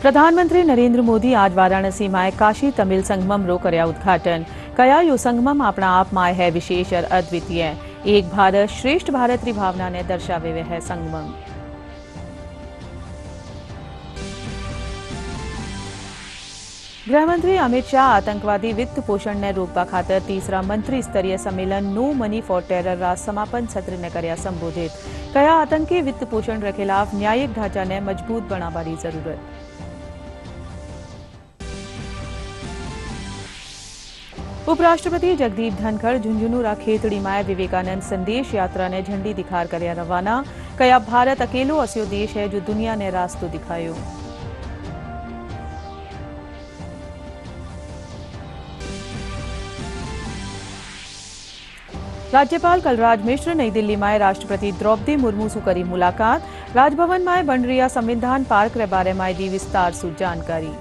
प्रधानमंत्री नरेंद्र मोदी आज वाराणसी में काशी तमिल संगमम रो कर्या उद्घाटन। कया यो संगमम अपना आप में है विशेष और अद्वितीय। एक भारत श्रेष्ठ भारत री भावना ने दर्शावे वे है संगमम। गृहमंत्री अमित शाह आतंकवादी वित्त पोषण ने रोकवा खातर तीसरा मंत्री स्तरीय सम्मेलन नो मनी फॉर टेरर रा समापन सत्र ने कर्या संबोधित। कया आतंकी वित्त पोषण रे खिलाफ न्यायिक ढांचा ने मजबूत बनावानी जरूरत। उपराष्ट्रपति जगदीप धनखड़ झुंझुनू रा खेतड़ी में विवेकानंद संदेश यात्रा ने झंडी दिखार कर्या रवाना। कया भारत अकेलो अस्यो देश है जो दुनिया ने रास्तो दिखायो। राज्यपाल कलराज मिश्र नई दिल्ली में राष्ट्रपति द्रौपदी मुर्मू से करी मुलाकात। राजभवन में बन रही संविधान पार्क रे बारे में दी विस्तार से जानकारी।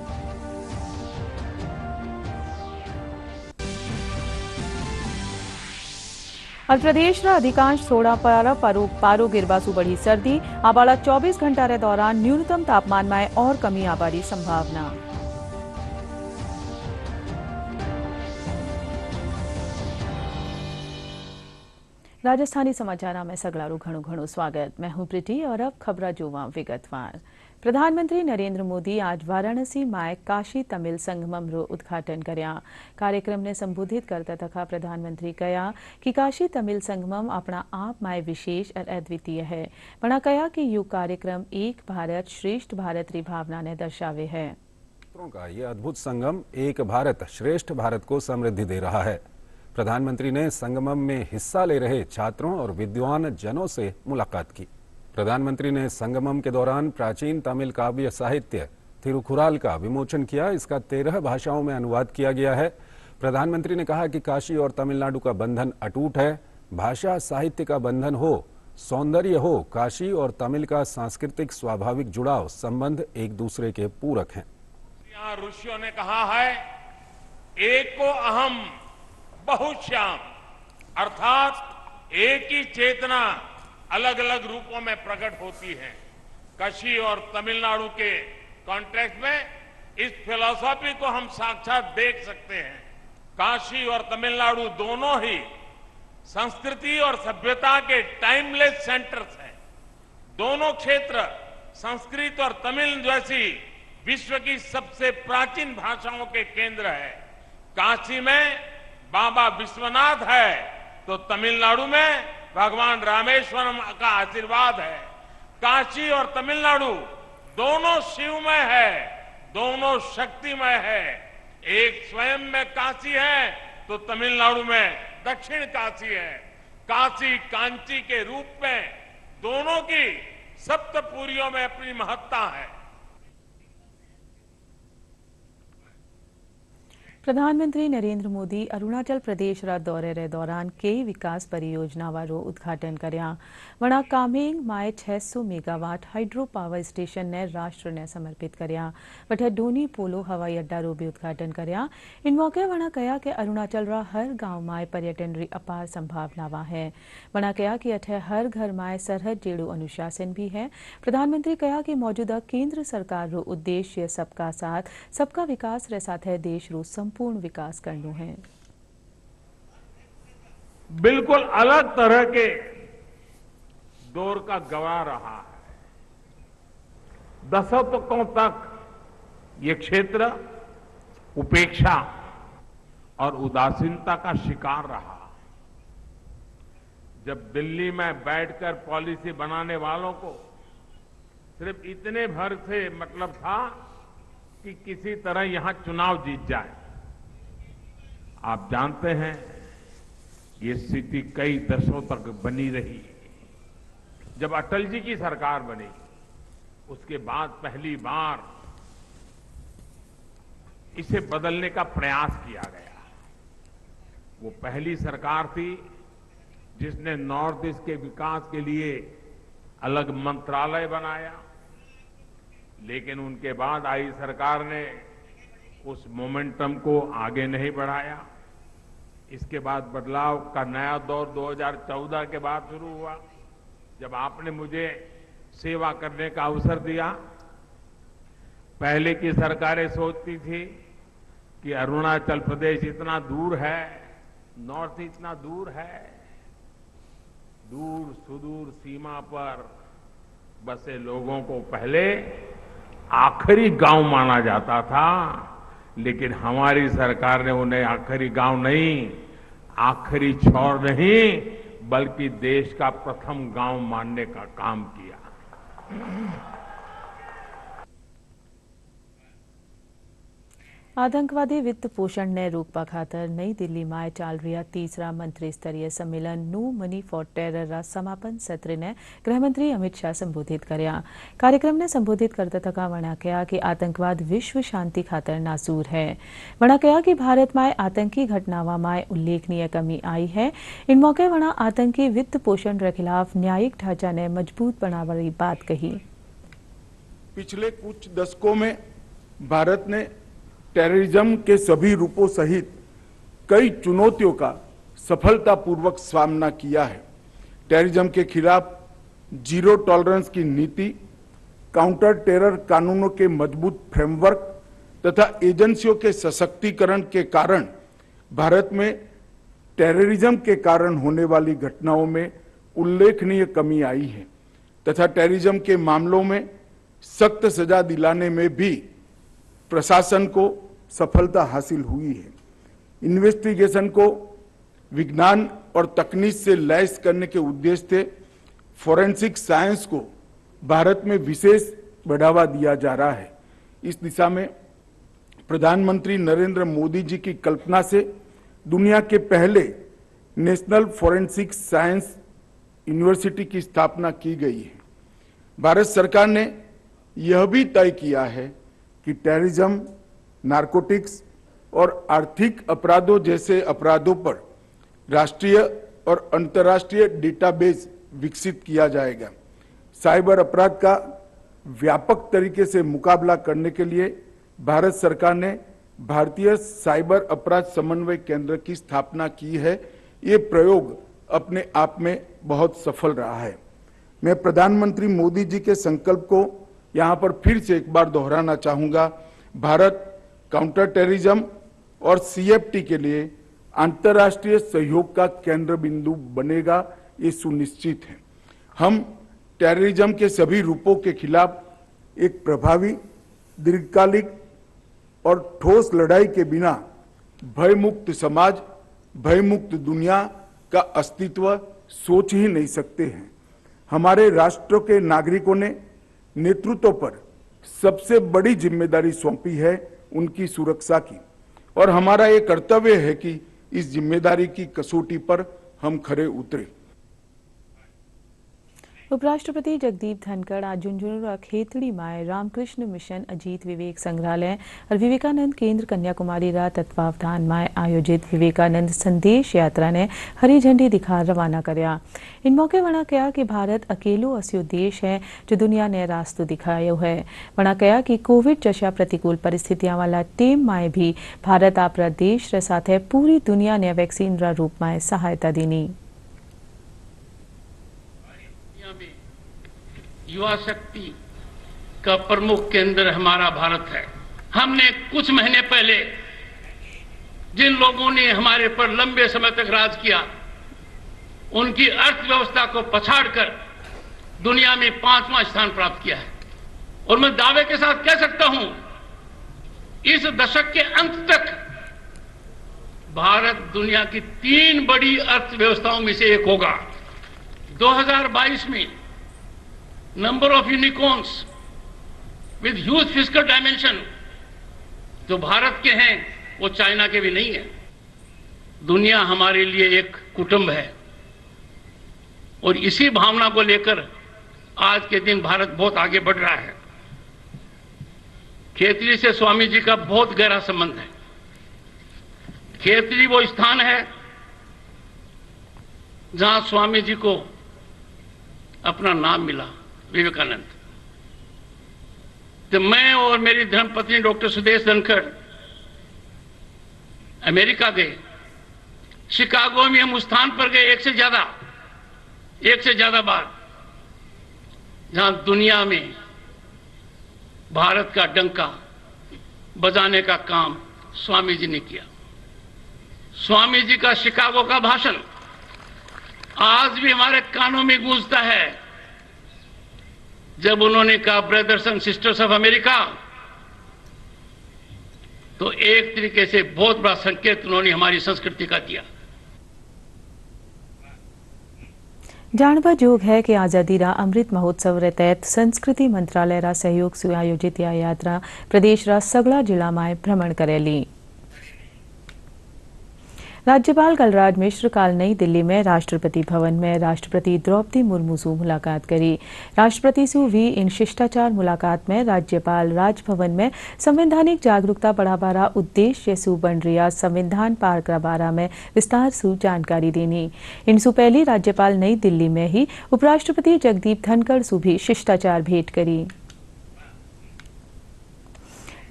और प्रदेश रा अधिकांश थोड़ा पारो गिरवा सु बढ़ी सर्दी। आबाला 24 घंटा रे दौरान न्यूनतम तापमान में और कमी आबारी संभावना। राजस्थानी समाचार में सगलारू घणु स्वागत। मैं हूं प्रीति और अब खबरा जोवा विगतवार। प्रधानमंत्री नरेंद्र मोदी आज वाराणसी में काशी तमिल संगमम रो उद्घाटन कर्या। कार्यक्रम ने संबोधित करता तथा प्रधानमंत्री कहा कि काशी तमिल संगमम अपना आप में विशेष और अद्वितीय है। बना कहा कि यू कार्यक्रम एक भारत श्रेष्ठ भारत री भावना ने दर्शावे है। का ये अद्भुत संगम एक भारत श्रेष्ठ भारत को समृद्धि दे रहा है। प्रधानमंत्री ने संगमम में हिस्सा ले रहे छात्रों और विद्वान जनों से मुलाकात की। प्रधानमंत्री ने संगमम के दौरान प्राचीन तमिल काव्य साहित्य थिरुकुराल का विमोचन किया। इसका 13 भाषाओं में अनुवाद किया गया है। प्रधानमंत्री ने कहा कि काशी और तमिलनाडु का बंधन अटूट है। भाषा साहित्य का बंधन हो, सौंदर्य हो, काशी और तमिल का सांस्कृतिक स्वाभाविक जुड़ाव संबंध एक दूसरे के पूरक हैं। यहाँ ऋषियों ने कहा है, एको अहम बहुश्याम, अर्थात एक ही चेतना अलग अलग रूपों में प्रकट होती है। काशी और तमिलनाडु के कॉन्टेक्स्ट में इस फिलॉसफी को हम साक्षात देख सकते हैं। काशी और तमिलनाडु दोनों ही संस्कृति और सभ्यता के टाइमलेस सेंटर्स हैं। दोनों क्षेत्र संस्कृत और तमिल जैसी विश्व की सबसे प्राचीन भाषाओं के केंद्र है। काशी में बाबा विश्वनाथ है तो तमिलनाडु में भगवान रामेश्वरम का आशीर्वाद है। काशी और तमिलनाडु दोनों शिवमय है, दोनों शक्तिमय है। एक स्वयं में काशी है तो तमिलनाडु में दक्षिण काशी है। काशी कांची के रूप में दोनों की सप्तपुरियों में अपनी महत्ता है। प्रधानमंत्री नरेंद्र मोदी अरुणाचल प्रदेश रा दौरे रे दौरान कई विकास परियोजना रो उद्घाटन कर्या। वणा कामेंग में 600 मेगावाट हाइड्रो पावर स्टेशन ने राष्ट्र ने समर्पित कर्या। वठे डोनी पोलो हवाई अड्डा रो भी उद्घाटन कर्या। इन मौके वणा कहा कि अरुणाचल रा हर गांव में पर्यटन री अपार संभावनावा है। वणा कहा कि अठे हर घर में सरहद जेड़ो अनुशासन भी है। प्रधानमंत्री कहा कि मौजूदा केंद्र सरकार रो उद्देश्य सबका साथ सबका विकास रे साथे देश रो पूर्ण विकास करना है। बिल्कुल अलग तरह के दौर का गवाह रहा है। दशकों तक ये क्षेत्र उपेक्षा और उदासीनता का शिकार रहा। जब दिल्ली में बैठकर पॉलिसी बनाने वालों को सिर्फ इतने भर से मतलब था कि किसी तरह यहां चुनाव जीत जाए। आप जानते हैं ये स्थिति कई दशकों तक बनी रही। जब अटल जी की सरकार बनी उसके बाद पहली बार इसे बदलने का प्रयास किया गया। वो पहली सरकार थी जिसने नॉर्थ ईस्ट के विकास के लिए अलग मंत्रालय बनाया, लेकिन उनके बाद आई सरकार ने उस मोमेंटम को आगे नहीं बढ़ाया। इसके बाद बदलाव का नया दौर 2014 के बाद शुरू हुआ, जब आपने मुझे सेवा करने का अवसर दिया। पहले की सरकारें सोचती थी कि अरुणाचल प्रदेश इतना दूर है, नॉर्थ इतना दूर है, दूर सुदूर सीमा पर बसे लोगों को पहले आखिरी गांव माना जाता था, लेकिन हमारी सरकार ने उन्हें आखिरी गांव नहीं, आखिरी छोर नहीं, बल्कि देश का प्रथम गांव मानने का काम किया। आतंकवादी वित्त पोषण ने रोकवा खातर नई दिल्ली में चाल रहा तीसरा मंत्री स्तरीय सम्मेलन नो मनी फॉर टेरर समापन सत्र ने गृहमंत्री अमित शाह संबोधित कर्या। कार्यक्रम ने संबोधित करता थका वणा कहा कि आतंकवाद विश्व शांति खातर नासूर है। वणा कहा कि भारत में आतंकी घटनाओं में उल्लेखनीय कमी आई है। इन मौके वणा आतंकी वित्त पोषण के खिलाफ न्यायिक ढांचा ने मजबूत बनाने की बात कही। पिछले कुछ दशकों में भारत ने टेररिज्म के सभी रूपों सहित कई चुनौतियों का सफलतापूर्वक सामना किया है। टेररिज्म के खिलाफ जीरो टॉलरेंस की नीति, काउंटर टेरर कानूनों के मजबूत फ्रेमवर्क तथा एजेंसियों के सशक्तिकरण के कारण भारत में टेररिज्म के कारण होने वाली घटनाओं में उल्लेखनीय कमी आई है तथा टेररिज्म के मामलों में सख्त सजा दिलाने में भी प्रशासन को सफलता हासिल हुई है। इन्वेस्टिगेशन को विज्ञान और तकनीक से लैस करने के उद्देश्य से फोरेंसिक साइंस को भारत में विशेष बढ़ावा दिया जा रहा है। इस दिशा में प्रधानमंत्री नरेंद्र मोदी जी की कल्पना से दुनिया के पहले नेशनल फोरेंसिक साइंस यूनिवर्सिटी की स्थापना की गई है। भारत सरकार ने यह भी तय किया है कि टेररिज्म, नारकोटिक्स और आर्थिक अपराधों जैसे अपराधों पर राष्ट्रीय और अंतर्राष्ट्रीय डेटाबेस विकसित किया जाएगा। साइबर अपराध का व्यापक तरीके से मुकाबला करने के लिए भारत सरकार ने भारतीय साइबर अपराध समन्वय केंद्र की स्थापना की है। ये प्रयोग अपने आप में बहुत सफल रहा है। मैं प्रधानमंत्री मोदी जी के संकल्प को यहां पर फिर से एक बार दोहराना चाहूंगा। भारत काउंटर टेररिज्म और सीएफटी के लिए अंतर्राष्ट्रीय सहयोग का केंद्र बिंदु बनेगा, ये सुनिश्चित है। हम टेररिज्म के सभी रूपों के खिलाफ एक प्रभावी, दीर्घकालिक और ठोस लड़ाई के बिना भयमुक्त समाज, भयमुक्त दुनिया का अस्तित्व सोच ही नहीं सकते हैं। हमारे राष्ट्र के नागरिकों ने नेतृत्व पर सबसे बड़ी जिम्मेदारी सौंपी है उनकी सुरक्षा की, और हमारा ये कर्तव्य है कि इस जिम्मेदारी की कसौटी पर हम खरे उतरे। उपराष्ट्रपति जगदीप धनखड़ आज झुंझुनू खेतड़ी में रामकृष्ण मिशन अजीत विवेक संग्रहालय और विवेकानंद केंद्र कन्याकुमारी रा तत्वावधान में आयोजित विवेकानंद संदेश यात्रा ने हरी झंडी दिखा रवाना करया। इन मौके वणा कहा कि भारत अकेलो अस्यो देश है जो दुनिया ने रास्तो दिखायो है। वणा कहा कि कोविड जैसा प्रतिकूल परिस्थितियां वाला टेम में भी भारत आपरा देश रे साथे पूरी दुनिया ने वैक्सीन रा रूप में सहायता दीनी। युवा शक्ति का प्रमुख केंद्र हमारा भारत है। हमने कुछ महीने पहले जिन लोगों ने हमारे पर लंबे समय तक राज किया, उनकी अर्थव्यवस्था को पछाड़कर दुनिया में 5वां स्थान प्राप्त किया है। और मैं दावे के साथ कह सकता हूं, इस दशक के अंत तक भारत दुनिया की 3 बड़ी अर्थव्यवस्थाओं में से एक होगा। 2022 में number of unicorns with huge fiscal dimension जो भारत के हैं वो चाइना के भी नहीं है। दुनिया हमारे लिए एक कुटुंब है और इसी भावना को लेकर आज के दिन भारत बहुत आगे बढ़ रहा है। खेतड़ी से स्वामी जी का बहुत गहरा संबंध है। खेतड़ी वो स्थान है जहां स्वामी जी को अपना नाम मिला, विवेकानंद। तो मैं और मेरी धर्मपत्नी डॉक्टर सुदेश धनखड़ अमेरिका गए। शिकागो में हम उस स्थान पर गए एक से ज्यादा बार, जहां दुनिया में भारत का डंका बजाने का काम स्वामी जी ने किया। स्वामी जी का शिकागो का भाषण आज भी हमारे कानों में गूंजता है, जब उन्होंने कहा brothers and sisters of America, तो एक तरीके से बहुत बड़ा संकेत उन्होंने हमारी संस्कृति का दिया। जाणवा जोग है कि आज़ादी रा अमृत महोत्सव रे तहत संस्कृति मंत्रालय रा सहयोग से आयोजित यह यात्रा प्रदेश रा सगला जिला में भ्रमण करेली। राज्यपाल कलराज मिश्र काल नई दिल्ली में राष्ट्रपति भवन में राष्ट्रपति द्रौपदी मुर्मू से मुलाकात करी। राष्ट्रपति से वी इन शिष्टाचार मुलाकात में राज्यपाल राजभवन में संवैधानिक जागरूकता बढ़ावा उद्देश्य से बन रहा संविधान पार्क बारा में विस्तार से जानकारी देनी। इनसु पहली राज्यपाल नई दिल्ली में ही उपराष्ट्रपति जगदीप धनखड़ से भी शिष्टाचार भेंट करी।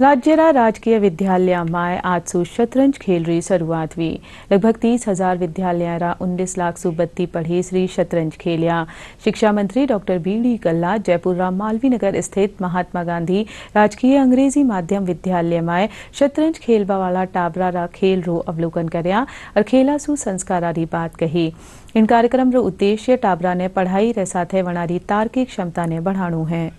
राज्यरा राजकीय विद्यालय में आज से शतरंज खेल री शुरुआत हुई। लगभग 30,000 विद्यालय 19 लाख से बत्ती पढ़ी श्री शतरंज खेलिया। शिक्षा मंत्री डॉक्टर बी.डी. कल्ला जयपुर राम मालवीय नगर स्थित महात्मा गांधी राजकीय अंग्रेजी माध्यम विद्यालय में शतरंज खेलवा वाला टाबरा रा खेल रो अवलोकन करया और खेला सु संस्कारारी बात कही। इन कार्यक्रम रो उद्देश्य टाबरा ने पढ़ाई रे साथे वनारी तार्किक क्षमता ने बढ़ाणु है।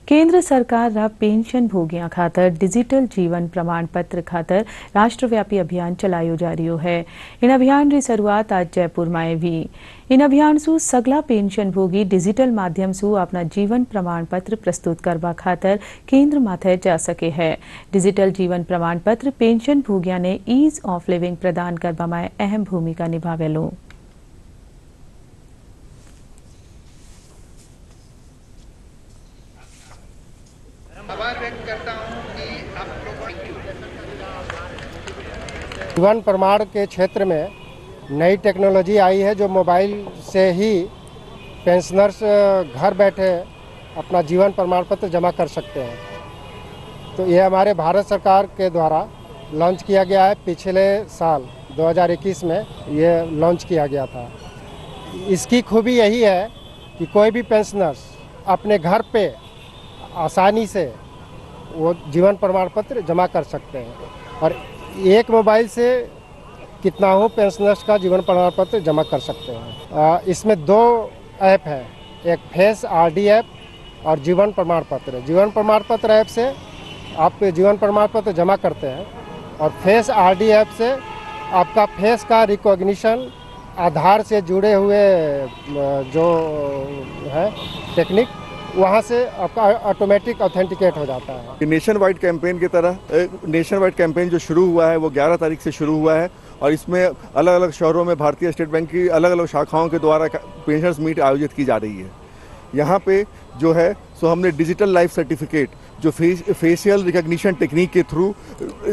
केंद्र सरकार रा पेंशन भोगियां खातर डिजिटल जीवन प्रमाण पत्र खातर राष्ट्रव्यापी अभियान चलायो जा रही है। इन अभियान की शुरुआत आज जयपुर में हुई। इन अभियान से सगला पेंशन भोगी डिजिटल माध्यम से अपना जीवन प्रमाण पत्र प्रस्तुत करवा खातर केंद्र माथे जा सके है। डिजिटल जीवन प्रमाण पत्र पेंशन भोगिया ने ईज ऑफ लिविंग प्रदान करवा में अहम भूमिका निभावेलो। आभार व्यक्त करता हूं कि आप लोगों जीवन प्रमाण के क्षेत्र में नई टेक्नोलॉजी आई है, जो मोबाइल से ही पेंशनर्स घर बैठे अपना जीवन प्रमाण पत्र जमा कर सकते हैं। तो ये हमारे भारत सरकार के द्वारा लॉन्च किया गया है। पिछले साल 2021 में ये लॉन्च किया गया था। इसकी खूबी यही है कि कोई भी पेंशनर्स अपने घर पे आसानी से वो जीवन प्रमाण पत्र जमा कर सकते हैं और एक मोबाइल से कितना हो पेंशनर्स का जीवन प्रमाण पत्र जमा कर सकते हैं। इसमें 2 ऐप है, एक फेस आरडी ऐप और जीवन प्रमाण पत्र। जीवन प्रमाण पत्र ऐप से आप जीवन प्रमाण पत्र जमा करते हैं और फेस आरडी ऐप से आपका फेस का रिकॉग्निशन आधार से जुड़े हुए जो है टेक्निक, वहाँ से आपका ऑटोमेटिक ऑथेंटिकेट हो जाता है। नेशन वाइड कैंपेन की तरह नेशन वाइड कैंपेन जो शुरू हुआ है वो 11 तारीख से शुरू हुआ है और इसमें अलग अलग शहरों में भारतीय स्टेट बैंक की अलग अलग शाखाओं के द्वारा पेंशनर्स मीट आयोजित की जा रही है। यहाँ पे जो है सो हमने डिजिटल लाइफ सर्टिफिकेट जो फेशियल रिकग्निशन टेक्निक के थ्रू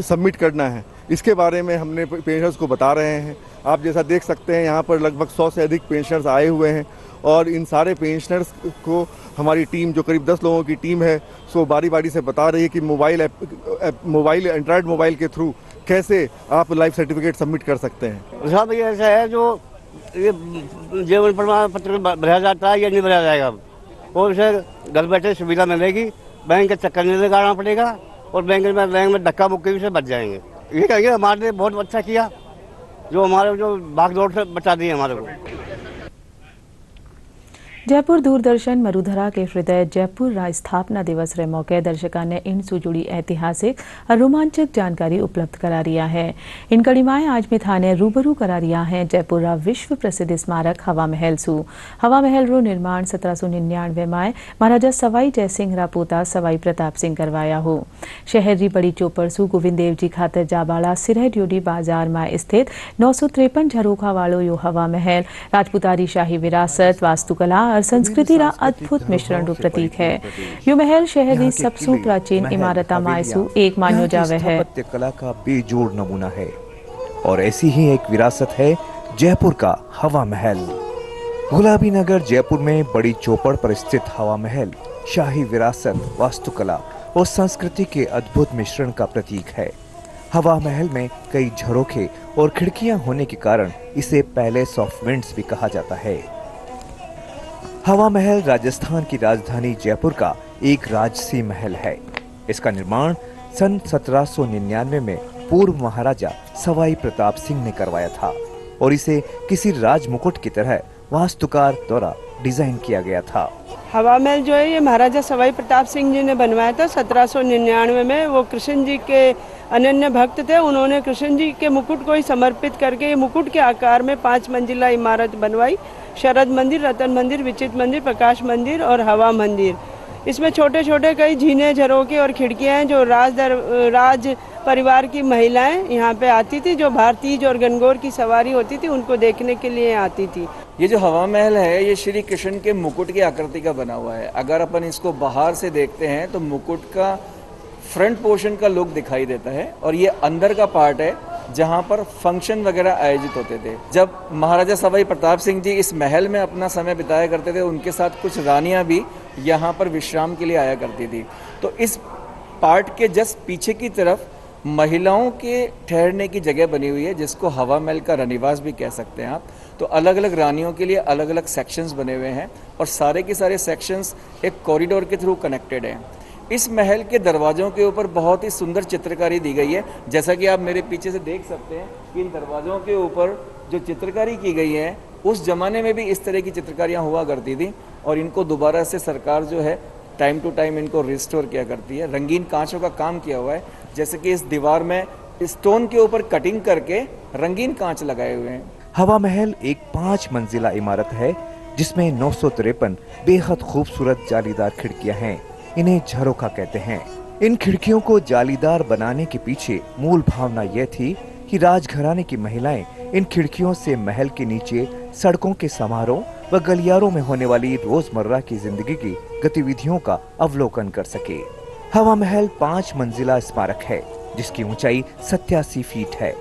सबमिट करना है, इसके बारे में हमने पेंशनर्स को बता रहे हैं। आप जैसा देख सकते हैं यहाँ पर लगभग 100 से अधिक पेंशनर्स आए हुए हैं और इन सारे पेंशनर्स को हमारी टीम जो करीब 10 लोगों की टीम है सो बारी बारी से बता रही है कि मोबाइल एंड्रॉयड मोबाइल के थ्रू कैसे आप लाइफ सर्टिफिकेट सबमिट कर सकते हैं। साहब ये ऐसा है जो ये जीवन प्रमाण पत्र भरा जाता है या नहीं भरा जाएगा, और इसे घर बैठे सुविधा मिलेगी, बैंक के चक्कर नहीं लगाना पड़ेगा और बैंक में धक्का मुक्की से बच जाएंगे। ये कहेंगे हमारे लिए बहुत अच्छा किया, जो हमारे जो भागदौड़ से बचा दी हमारे को। जयपुर दूरदर्शन मरुधरा के हृदय जयपुर रा स्थापना दिवस रे मौके दर्शकों ने इन से जुड़ी ऐतिहासिक और रोमांचक जानकारी उपलब्ध करा रिया है। इन कड़ीमाएं आज में थाने रूबरू करा रिया है जयपुर रा विश्व प्रसिद्ध स्मारक हवा महल सु। हवा महल रो निर्माण 1799 में महाराजा सवाई जयसिंह रा पोता सवाई प्रताप सिंह करवाया हो। शहर री बड़ी चौपड़ सु गोविंद देव जी खातर जाबाड़ा सिरह ड्योडी बाजार में स्थित 953 झरोखा वालो यो हवा महल राजपूतारी शाही विरासत, वास्तुकला और संस्कृति रा अद्भुत मिश्रण रो प्रतीक है। यो महल शहर की सबसे प्राचीन इमारत मायसू एक मान्यो जावे है। स्थापत्य कला का बेजोड़ नमूना है और ऐसी ही एक विरासत है जयपुर का हवा महल। गुलाबी नगर जयपुर में बड़ी चौपड़ पर स्थित हवा महल शाही विरासत, वास्तुकला और संस्कृति के अद्भुत मिश्रण का प्रतीक है। हवा महल में कई झरोखे और खिड़कियां होने के कारण इसे पैलेस ऑफ विंड्स भी कहा जाता है। हवा महल राजस्थान की राजधानी जयपुर का एक राजसी महल है। इसका निर्माण सन 1799 में पूर्व महाराजा सवाई प्रताप सिंह ने करवाया था और इसे किसी राजमुकुट की तरह वास्तुकार द्वारा डिजाइन किया गया था। हवा महल जो है ये महाराजा सवाई प्रताप सिंह जी ने बनवाया था 1799 में। वो कृष्ण जी के अनन्य भक्त थे। उन्होंने कृष्ण जी के मुकुट को ही समर्पित करके ये मुकुट के आकार में 5 मंजिला इमारत बनवाई। शरद मंदिर, रतन मंदिर, विचित्र मंदिर, प्रकाश मंदिर और हवा मंदिर। इसमें छोटे छोटे कई झीने, झरोखे और खिड़कियां हैं जो राज परिवार की महिलाएं यहाँ पे आती थी। जो भारतीज और गणगौर की सवारी होती थी उनको देखने के लिए आती थी। ये जो हवा महल है ये श्री कृष्ण के मुकुट की आकृति का बना हुआ है। अगर अपन इसको बाहर से देखते हैं तो मुकुट का फ्रंट पोर्शन का लुक दिखाई देता है और ये अंदर का पार्ट है जहाँ पर फंक्शन वगैरह आयोजित होते थे। जब महाराजा सवाई प्रताप सिंह जी इस महल में अपना समय बिताया करते थे, उनके साथ कुछ रानियाँ भी यहाँ पर विश्राम के लिए आया करती थी। तो इस पार्ट के जस्ट पीछे की तरफ महिलाओं के ठहरने की जगह बनी हुई है, जिसको हवा महल का रनिवास भी कह सकते हैं आप। तो अलग अलग रानियों के लिए अलग अलग सेक्शंस बने हुए हैं और सारे के सारे सेक्शंस एक कॉरिडोर के थ्रू कनेक्टेड हैं। इस महल के दरवाज़ों के ऊपर बहुत ही सुंदर चित्रकारी दी गई है। जैसा कि आप मेरे पीछे से देख सकते हैं कि इन दरवाज़ों के ऊपर जो चित्रकारी की गई है, उस ज़माने में भी इस तरह की चित्रकारियाँ हुआ करती थी और इनको दोबारा से सरकार जो है टाइम टू टाइम इनको रिस्टोर किया करती है। रंगीन कांचों का काम किया हुआ है, जैसे कि इस दीवार में स्टोन के ऊपर कटिंग करके रंगीन कांच लगाए हुए हैं। हवा महल एक 5 मंजिला इमारत है जिसमें 953 बेहद खूबसूरत जालीदार खिड़कियां हैं। इन्हें झरोखा कहते हैं। इन खिड़कियों को जालीदार बनाने के पीछे मूल भावना यह थी कि राजघराने की महिलाएं इन खिड़कियों से महल के नीचे सड़कों के समारोह व गलियारों में होने वाली रोजमर्रा की जिंदगी की गतिविधियों का अवलोकन कर सके। हवा महल 5 मंजिला स्मारक है जिसकी ऊंचाई 87 फीट है।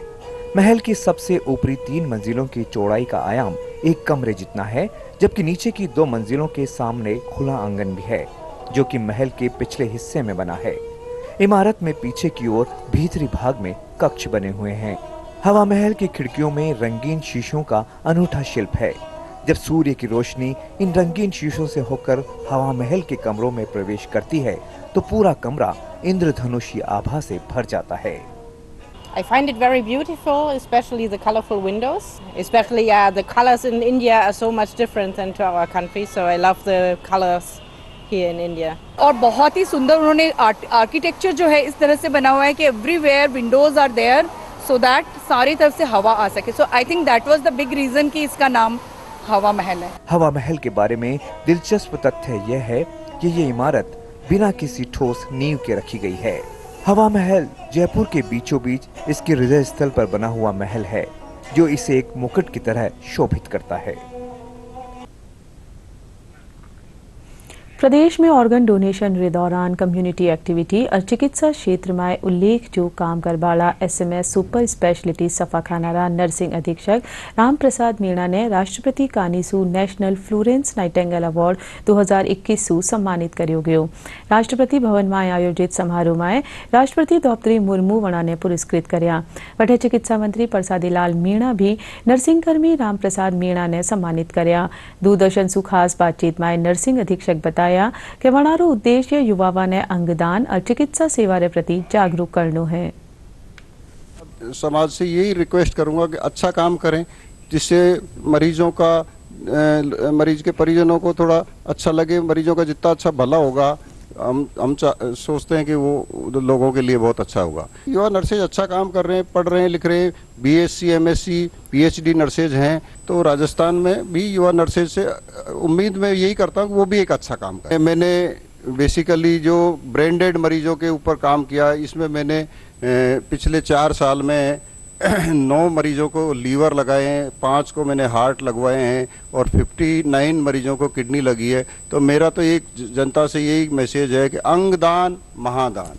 महल की सबसे ऊपरी 3 मंजिलों की चौड़ाई का आयाम एक कमरे जितना है, जबकि नीचे की 2 मंजिलों के सामने खुला आंगन भी है जो कि महल के पिछले हिस्से में बना है। इमारत में पीछे की ओर भीतरी भाग में कक्ष बने हुए हैं। हवा महल की खिड़कियों में रंगीन शीशों का अनूठा शिल्प है। जब सूर्य की रोशनी इन रंगीन शीशों से होकर हवा महल के कमरों में प्रवेश करती है तो पूरा कमरा इंद्रधनुषी आभा से भर जाता है। I find it very beautiful, especially the colorful windows. Especially the colors in India are so much different than to our country, so I love the colors here in India. और बहुत ही सुंदर उन्होंने आर्किटेक्चर जो है इस तरह से बना हुआ है कि everywhere windows are there so that सारी तरफ से हवा आ सके। So I think that was the big reason कि इसका नाम हवा महल है। हवा महल के बारे में दिलचस्प तथ्य यह है कि ये इमारत बिना किसी ठोस नींव के रखी गई है। हवा महल जयपुर के बीचों बीच इसके हृदय स्थल पर बना हुआ महल है जो इसे एक मुकुट की तरह शोभित करता है। प्रदेश में ऑर्गन डोनेशन के दौरान कम्युनिटी एक्टिविटी और चिकित्सा क्षेत्र में उल्लेख जो काम करबाला SMS सुपर स्पेशलिटी सफाखानारा नर्सिंग अधीक्षक राम प्रसाद मीणा ने राष्ट्रपति कानीसू नेशनल फ्लोरेंस नाइटिंगेल अवॉर्ड 2021 सु सम्मानित करियो गयो। राष्ट्रपति भवन में आयोजित समारोह में राष्ट्रपति द्रौपदी मुर्मू वणा ने पुरस्कृत कर्या। वटे चिकित्सा मंत्री परसादी लाल मीणा भी नर्सिंग कर्मी राम प्रसाद मीणा ने सम्मानित कर्या। दूरदर्शन सु खास बातचीत में नर्सिंग अधीक्षक बताया कि वणारो उद्देश्य युवाओं ने अंगदान और चिकित्सा सेवा के प्रति जागरूक करना है। समाज से यही रिक्वेस्ट करूंगा कि अच्छा काम करें जिससे मरीजों का मरीज के परिजनों को थोड़ा अच्छा लगे। मरीजों का जितना अच्छा भला होगा हम सोचते हैं कि वो लोगों के लिए बहुत अच्छा होगा। युवा नर्सेज अच्छा काम कर रहे हैं, पढ़ रहे हैं, लिख रहे हैं, BSc MSc PhD नर्सेज हैं। तो राजस्थान में भी युवा नर्सेज से उम्मीद मैं यही करता हूँ कि वो भी एक अच्छा काम करें। मैंने बेसिकली जो ब्रेन डेड मरीजों के ऊपर काम किया, इसमें मैंने पिछले 4 साल में 9 मरीजों को लीवर लगाए हैं, 5 को मैंने हार्ट लगवाए हैं और 59 मरीजों को किडनी लगी है। तो मेरा तो एक जनता से यही मैसेज है कि अंगदान महादान।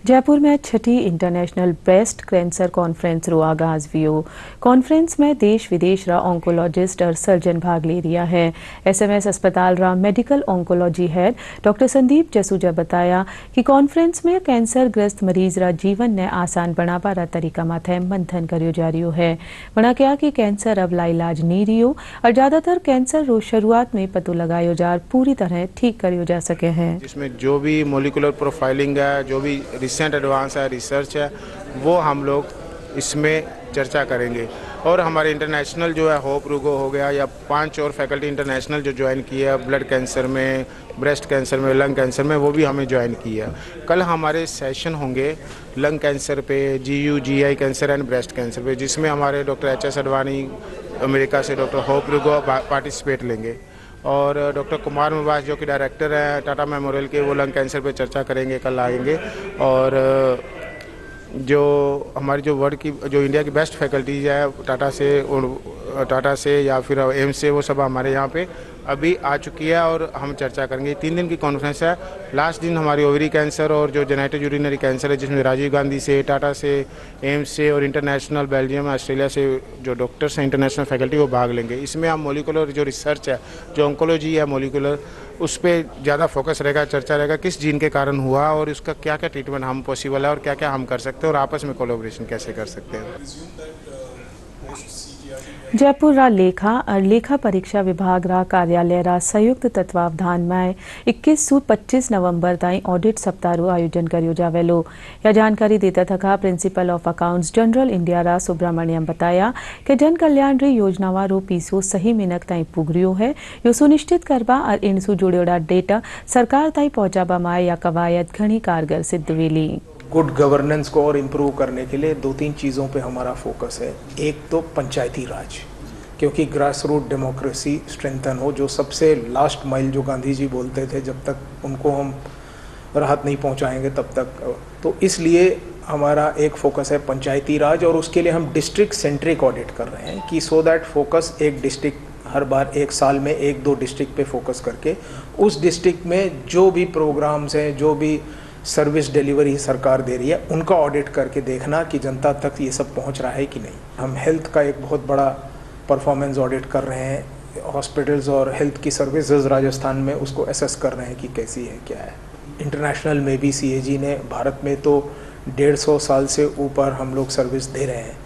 जयपुर में छठी इंटरनेशनल ब्रेस्ट कैंसर कॉन्फ्रेंस रो आगाज हुई। कॉन्फ्रेंस में देश विदेश रा ऑन्कोलॉजिस्ट और सर्जन भाग ले रिया है। SMS अस्पताल रा medical oncology head doctor Sandeep Jasuja बताया कि कॉन्फ्रेंस में कैंसर ग्रस्त मरीज रा जीवन ने आसान बनावा रा तरीका माथे मंथन करियो जा रियो है। वणा कहा कि कैंसर अब लाइलाज नहीं रियो और ज्यादातर कैंसर रो शुरुआत में पतो लगायो जार पूरी तरह ठीक करियो जा सके हैं। जिसमें जो भी मोलिकुलर प्रोफाइलिंग है, जो भी रिसेंट एडवांस है, रिसर्च है, वो हम लोग इसमें चर्चा करेंगे। और हमारे इंटरनेशनल जो है होप रुगो हो गया या 5 और फैकल्टी इंटरनेशनल जो ज्वाइन की है ब्लड कैंसर में, ब्रेस्ट कैंसर में, लंग कैंसर में, वो भी हमें ज्वाइन की है। कल हमारे सेशन होंगे लंग कैंसर पे, GU GI cancer and breast cancer पे, जिसमें हमारे डॉक्टर HS अडवाणी अमेरिका से, डॉक्टर होप रुगो पार्टिसिपेट लेंगे और डॉक्टर कुमार मुबास जो कि डायरेक्टर हैं टाटा मेमोरियल के, वो लंग कैंसर पे चर्चा करेंगे, कल आएंगे। और जो हमारी जो वर्ल्ड की, जो इंडिया की बेस्ट फैकल्टीज है टाटा से या फिर एम्स से, वो सब हमारे यहाँ पे अभी आ चुकी है और हम चर्चा करेंगे। 3 दिन की कॉन्फ्रेंस है। लास्ट दिन हमारी ओवरी कैंसर और जो जेनेटिक यूरिनरी कैंसर है, जिसमें राजीव गांधी से, टाटा से, एम्स से और इंटरनेशनल बेल्जियम, ऑस्ट्रेलिया से जो डॉक्टर्स हैं, इंटरनेशनल फैकल्टी, वो भाग लेंगे। इसमें हम मोलिकुलर जो रिसर्च है, जो ऑन्कोलॉजी है मोलिकुलर, उस पर ज़्यादा फोकस रहेगा, चर्चा रहेगा किस जीन के कारण हुआ और उसका क्या क्या ट्रीटमेंट हम पॉसिबल है और क्या क्या हम कर सकते हैं और आपस में कोलैबोरेशन कैसे कर सकते हैं। जयपुर रा लेखा और लेखा परीक्षा विभाग रा कार्यालय रा संयुक्त तत्वावधान में 21 से 25 नवंबर ताईं ऑडिट सप्ताह रो आयोजन करियो जावेलो। यह जानकारी देता थका principle of accounts general India रा सुब्रमण्यम बताया कि जन कल्याण री योजनावा रो पीसो सही मिनक ताईं पुगरियो है। यो सुनिश्चित करबा और इनसु जुड़ियोड़ा डेटा सरकार ताईं पहुंचाबा में या कवायद घणी कारगर सिद्ध वेली। गुड गवर्नेंस को और इम्प्रूव करने के लिए 2-3 चीज़ों पे हमारा फोकस है। एक तो पंचायती राज, क्योंकि ग्रास रूट डेमोक्रेसी स्ट्रेंथन हो, जो सबसे लास्ट माइल जो गांधी जी बोलते थे, जब तक उनको हम राहत नहीं पहुंचाएंगे तब तक। तो इसलिए हमारा एक फोकस है पंचायती राज और उसके लिए हम डिस्ट्रिक्ट सेंट्रिक ऑडिट कर रहे हैं कि सो दैट फोकस एक डिस्ट्रिक्ट हर बार 1 साल में 1-2 डिस्ट्रिक्ट पे फोकस करके उस डिस्ट्रिक्ट में जो भी प्रोग्राम्स हैं, जो भी सर्विस डिलीवरी सरकार दे रही है, उनका ऑडिट करके देखना कि जनता तक ये सब पहुंच रहा है कि नहीं। हम हेल्थ का एक बहुत बड़ा परफॉर्मेंस ऑडिट कर रहे हैं। हॉस्पिटल्स और हेल्थ की सर्विसेज राजस्थान में उसको असेस कर रहे हैं कि कैसी है, क्या है। इंटरनेशनल में भी CAG ने, भारत में तो 150 साल से ऊपर हम लोग सर्विस दे रहे हैं,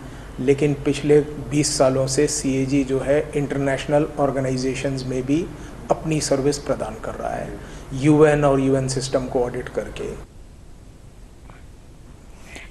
लेकिन पिछले 20 सालों से CAG जो है इंटरनेशनल ऑर्गेनाइजेशंस में भी अपनी सर्विस प्रदान कर रहा है, UN और UN सिस्टम को ऑडिट करके।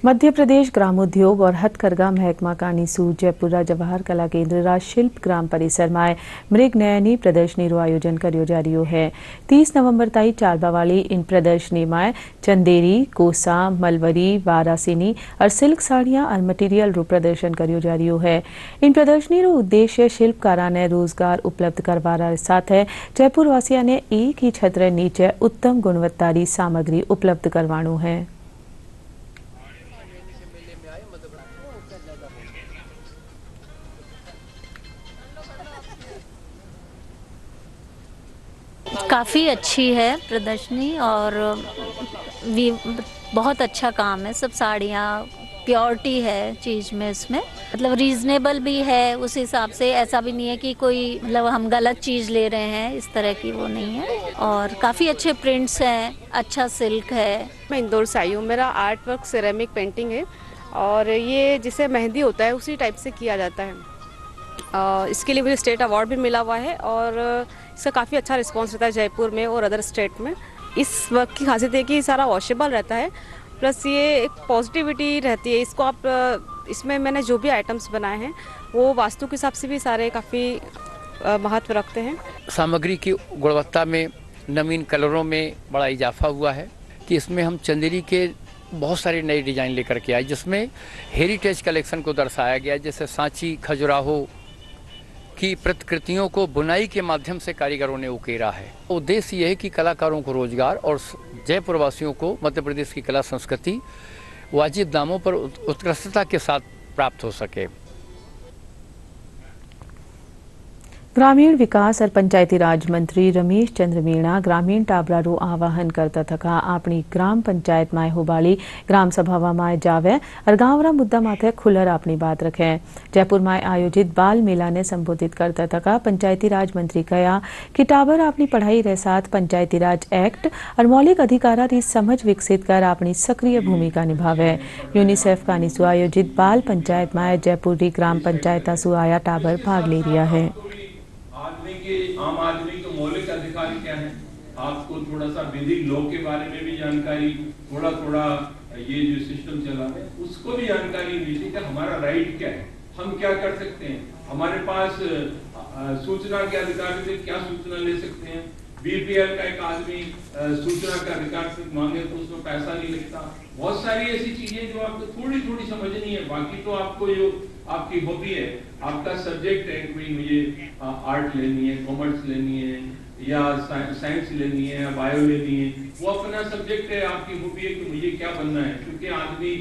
मध्य प्रदेश ग्रामोद्योग और हथकरघा महकमा कानीसू जयपुर जवाहर कला केंद्र रा शिल्प ग्राम परिसर में मृग नयनी प्रदर्शनी रो आयोजन करियो जा रियो है। 30 नवंबर ताई चालबा वाली इन प्रदर्शनी में चंदेरी, कोसा, मलवरी, वारासिनी और सिल्क साड़ियां और मटेरियल रो प्रदर्शन करियो जा रियो है। इन प्रदर्शनी रो उद्देश्य शिल्पकारा ने रोजगार उपलब्ध करवारा साथ है जयपुर वासिया ने एक ही छत रे नीचे उत्तम गुणवत्तारी सामग्री उपलब्ध करवाणो है। काफ़ी अच्छी है प्रदर्शनी और भी बहुत अच्छा काम है। सब साड़ियाँ प्योरिटी है चीज़ में, इसमें मतलब रीज़नेबल भी है। उस हिसाब से ऐसा भी नहीं है कि कोई मतलब हम गलत चीज़ ले रहे हैं, इस तरह की वो नहीं है। और काफ़ी अच्छे प्रिंट्स हैं, अच्छा सिल्क है। मैं इंदौर से आई हूँ। मेरा आर्ट वर्क सिरेमिक पेंटिंग है और ये जिसे मेहंदी होता है उसी टाइप से किया जाता है। इसके लिए मुझे स्टेट अवार्ड भी मिला हुआ है और इसका काफ़ी अच्छा रिस्पांस रहता है जयपुर में और अदर स्टेट में। इस वर्क की खासियत है कि सारा वॉशेबल रहता है, प्लस ये एक पॉजिटिविटी रहती है। इसको आप, इसमें मैंने जो भी आइटम्स बनाए हैं वो वास्तु के हिसाब से भी सारे काफ़ी महत्व रखते हैं। सामग्री की गुणवत्ता में, नवीन कलरों में बड़ा इजाफा हुआ है कि इसमें हम चंदेरी के बहुत सारे नए डिज़ाइन लेकर के आए, जिसमें हेरिटेज कलेक्शन को दर्शाया गया। जैसे सांची, खजुराहो की प्रतिकृतियों को बुनाई के माध्यम से कारीगरों ने उकेरा है। उद्देश्य यह है कि कलाकारों को रोजगार और जयपुर वासियों को मध्य प्रदेश की कला संस्कृति वाजिब दामों पर उत्कृष्टता के साथ प्राप्त हो सके। ग्रामीण विकास और पंचायती राज मंत्री रमेश चंद्र मीणा ग्रामीण टाबरारू आवाहन करता थका अपनी ग्राम पंचायत माय होबाली ग्राम सभा माय जावे और गांवरा मुद्दा माथे खुलर अपनी बात रखे। जयपुर में आयोजित बाल मेला ने संबोधित करता थका पंचायती राज मंत्री कहा कि टाबर अपनी पढ़ाई रे साथ पंचायती राज एक्ट और मौलिक अधिकारा री समझ विकसित कर अपनी सक्रिय भूमिका निभावे। यूनिसेफ का निसु आयोजित बाल पंचायत माय जयपुर री ग्राम पंचायत सु आया टाबर भाग ले रहा है। आम आदमी के मौलिक अधिकार क्या है, आपको थोड़ा सा विधि लॉ के बारे में भी जानकारी, थोड़ा थोड़ा ये जो सिस्टम चला है उसको भी जानकारी मिली कि हमारा राइट क्या है, हम क्या कर सकते हैं, हमारे पास सूचना के अधिकार से क्या सूचना ले सकते हैं। बीपीएल का एक आदमी सूचना का अधिकार से मांगे तो उसमें पैसा नहीं लगता। बहुत सारी ऐसी चीजें जो आपको थोड़ी थोड़ी समझनी है। बाकी तो आपको जो आपकी हॉबी है, आपका सब्जेक्ट है, कोई मुझे आर्ट लेनी है, कॉमर्स लेनी है या साइंस लेनी है या बायो लेनी है, वो अपना सब्जेक्ट है, आपकी हॉबी है कि मुझे क्या बनना है। क्योंकि आदमी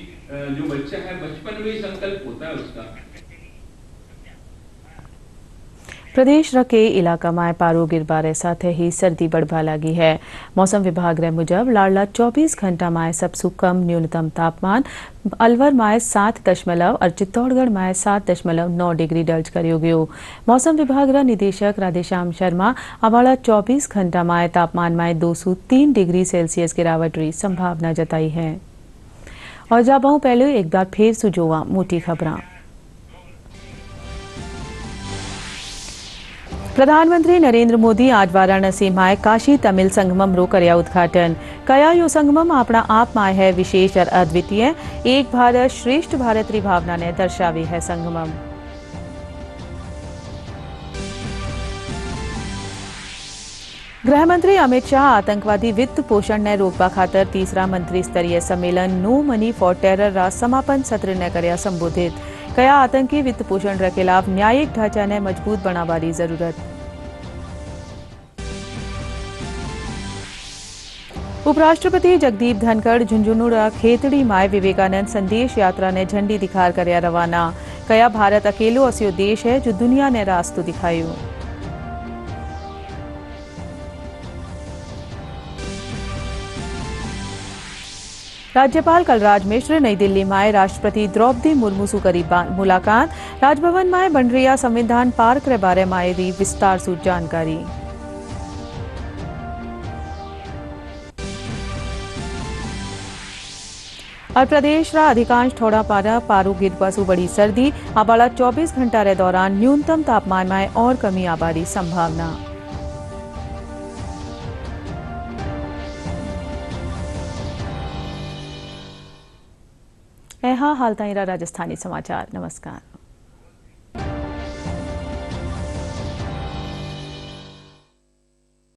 जो बच्चा है बचपन में ही संकल्प होता है उसका। प्रदेश के इलाका में पारो गिरबारे साथ ही सर्दी बढ़वा लगी है। मौसम विभाग रे मुजब लाडला 24 घंटा में सबसे कम न्यूनतम तापमान अलवर में 7.0 और चित्तौड़गढ़ में 7.9 डिग्री दर्ज करियो गयो। मौसम विभाग रा निदेशक राधेश्याम शर्मा अवाला 24 घंटा में तापमान में 203 डिग्री सेल्सियस गिरावट री संभावना जताई है। और जाबाऊ पहले एक बार फिर सुजोवा मोटी खबरां। प्रधानमंत्री नरेंद्र मोदी आज वाराणसी में काशी तमिल संगमम रो करया उद्घाटन। कया यो संगमम अपना आप में है विशेष और अद्वितीय। एक भारत श्रेष्ठ भारत री भावना ने दर्शावी है संगमम। गृह मंत्री अमित शाह आतंकवादी वित्त पोषण ने रोकवा खातर तीसरा मंत्री स्तरीय सम्मेलन नो मनी फॉर टेरर रा समापन सत्र ने करया संबोधित। कया आतंकी वित्त पोषण के खिलाफ न्यायिक ढांचा ने मजबूत बनावानी जरूरत। उपराष्ट्रपति जगदीप धनखड़ झुंझुनू खेतड़ी माय विवेकानंद संदेश यात्रा ने झंडी दिखार करया रवाना। कया भारत अकेलो अस्यो देश है जो दुनिया ने रास्तो दिखायो। राज्यपाल कलराज मिश्र नई दिल्ली में राष्ट्रपति द्रौपदी मुर्मू से करी मुलाकात। राजभवन में बन रही संविधान पार्क रे बारे में दी विस्तार से जानकारी। और प्रदेश रा अधिकांश थोड़ा पारू गिरवा से बड़ी सर्दी। आबाला 24 घंटा रे दौरान न्यूनतम तापमान में और कमी आबादी संभावना। हाल ताईं राजस्थानी समाचार। नमस्कार।